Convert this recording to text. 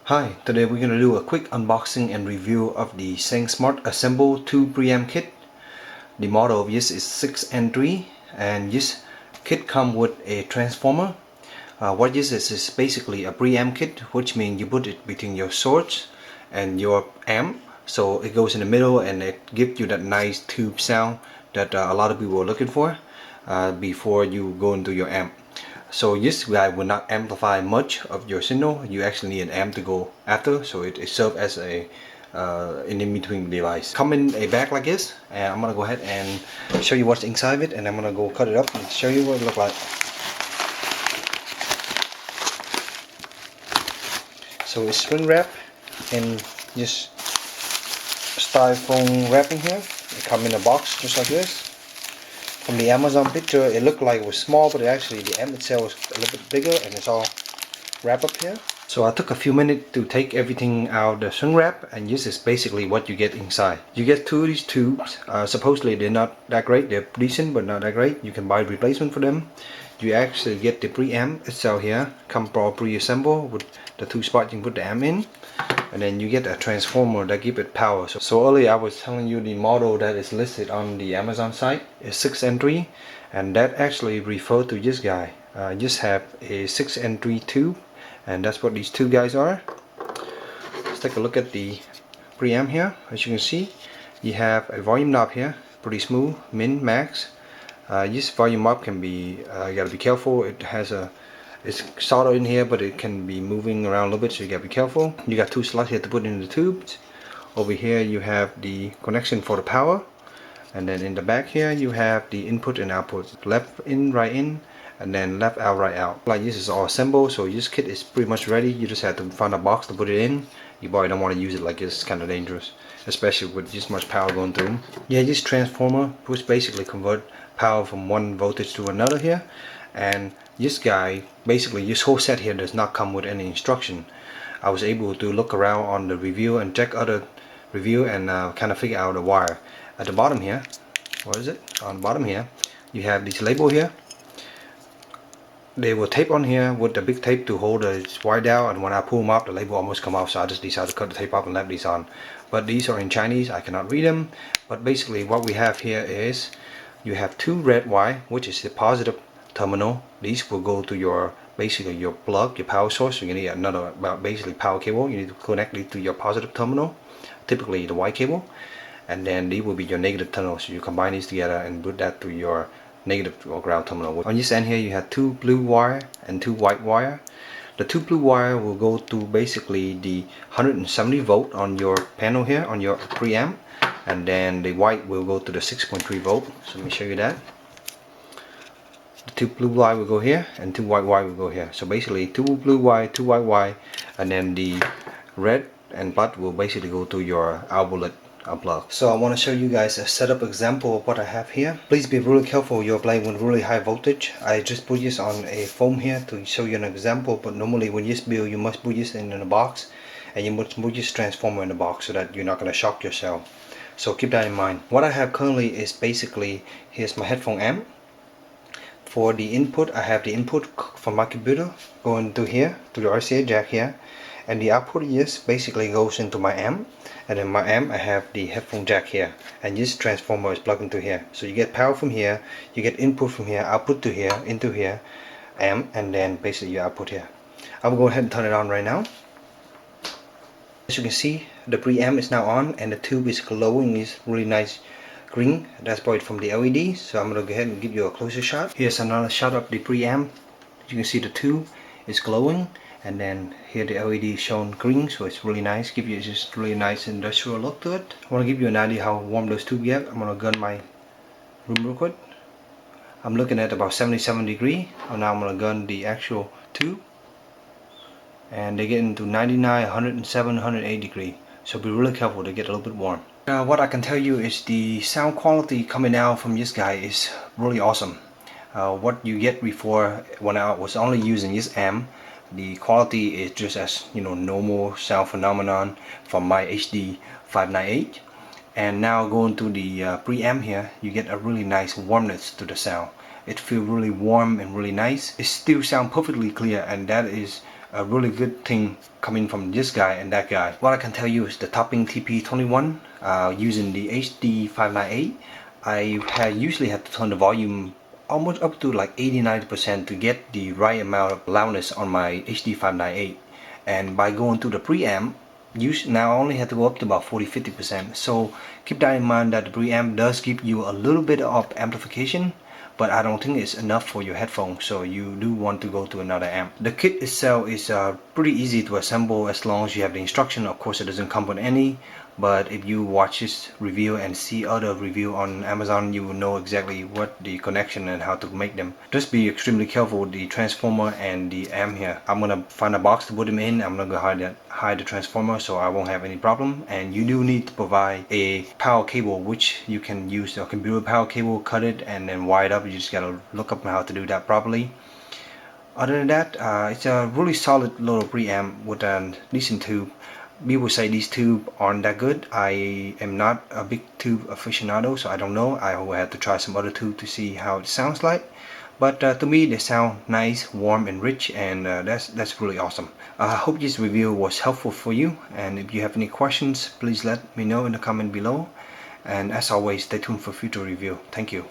Hi, today we're going to do a quick unboxing and review of the SainSmart Assemble 2 preamp kit. The model of this is 6N3 and this kit comes with a transformer. What this is basically a preamp kit, which means you put it between your source and your amp, so it goes in the middle and it gives you that nice tube sound that a lot of people are looking for before you go into your amp. So this guy will not amplify much of your signal. You actually need an amp to go after, so it serves as a an in-between device. Come in a bag like this, and I'm gonna go ahead and show you what's inside of it, and I'm gonna go cut it up and show you what it looks like. So it's spring wrap in this styrofoam wrapping here. It comes in a box just like this. From the Amazon picture, it looked like it was small, but actually the amp itself was a little bit bigger, and it's all wrapped up here. So I took a few minutes to take everything out of the shrink wrap, and this is basically what you get inside. You get two of these tubes. Supposedly they're not that great. They're decent, but not that great. You can buy replacement for them. You actually get the preamp itself here. Come pre-assembled with the two spots you can put the amp in. And then you get a transformer that gives it power. So earlier I was telling you the model that is listed on the Amazon site is 6N3, and that actually refers to this guy. Just have a 6N3 tube, and that's what these two guys are. Let's take a look at the preamp here. As you can see, you have a volume knob here, pretty smooth, min, max. This volume knob can be, you gotta be careful. It has a It's soldered in here, but it can be moving around a little bit, so you gotta be careful. You got two slots here to put in the tubes. Over here you have the connection for the power, and then in the back here you have the input and output. Left in, right in, and then left out, right out. Like this is all assembled, so this kit is pretty much ready. You just have to find a box to put it in. You probably don't want to use it like this. It's kind of dangerous, especially with this much power going through. Yeah, this transformer which basically convert power from one voltage to another here. And this guy, basically this whole set here does not come with any instruction. I was able to look around on the review and check other review and kind of figure out the wire. At the bottom here, what is it? On the bottom here, you have this label here. They will tape on here with the big tape to hold the wire down, and when I pull them up the label almost come off, so I just decided to cut the tape off and left these on. But these are in Chinese, I cannot read them. But basically what we have here is you have two red wire, which is the positive terminal. These will go to your basically your plug, your power source. So you need another basically power cable. You need to connect it to your positive terminal, typically the white cable, and then these will be your negative terminal. So you combine these together and put that to your negative or ground terminal. On this end here you have two blue wire and two white wire. The two blue wire will go to basically the 170 volt on your panel here on your preamp, and then the white will go to the 6.3 volt. So let me show you that. The two blue wire will go here and two white wire will go here. So basically two blue wire, two white wire, and then the red and black will basically go to your outlet plug. So I want to show you guys a setup example of what I have here. Please be really careful, you're playing with really high voltage. I just put this on a foam here to show you an example, but normally when you build you must put this in a box, and you must put this transformer in the box so that you're not going to shock yourself. So keep that in mind. What I have currently is basically, here's my headphone amp. For the input, I have the input from my computer going to here, to the RCA jack here, and the output is basically goes into my amp, and in my amp I have the headphone jack here, and this transformer is plugged into here. So you get power from here, you get input from here, output to here, into here, amp, and then basically your output here. I will go ahead and turn it on right now. As you can see, the preamp is now on, and the tube is glowing. It's really nice green. That's probably from the LED. So I'm gonna go ahead and give you a closer shot. Here's another shot of the preamp. You can see the tube is glowing, and then here the LED is shown green, so it's really nice. Give you just really nice industrial look to it. I want to give you an idea how warm those tubes get. I'm gonna gun my room real quick. I'm looking at about 77 degrees. And now I'm gonna gun the actual tube, and they get into 99, 107, 108 degrees. So be really careful, they get a little bit warm. Now what I can tell you is the sound quality coming out from this guy is really awesome. What you get before, when I was only using this amp, the quality is just as normal sound phenomenon from my HD 598, and now going to the preamp here, you get a really nice warmness to the sound. It feels really warm and really nice. It still sounds perfectly clear, and that is a really good thing coming from this guy and that guy. What I can tell you is the topping TP21 using the HD598. I usually have to turn the volume almost up to like 80-90% to get the right amount of loudness on my HD598, and by going to the preamp, now I only have to go up to about 40-50%. So keep that in mind that the preamp does give you a little bit of amplification, but I don't think it's enough for your headphones, so you do want to go to another amp. The kit itself is pretty easy to assemble as long as you have the instruction. Of course, it doesn't come with any, but if you watch this review and see other review on Amazon, you will know exactly what the connection and how to make them. Just be extremely careful with the transformer and the amp here. I'm gonna find a box to put them in. I'm not gonna hide the transformer, so I won't have any problem. And you do need to provide a power cable, which you can use a computer power cable, cut it and then wire it up. You just gotta look up how to do that properly. Other than that, it's a really solid little preamp with a decent tube. People say these tubes aren't that good. I am not a big tube aficionado, so I don't know. I will have to try some other tube to see how it sounds like. But to me, they sound nice, warm, and rich, and that's really awesome. I hope this review was helpful for you. And if you have any questions, please let me know in the comment below. And as always, stay tuned for future review. Thank you.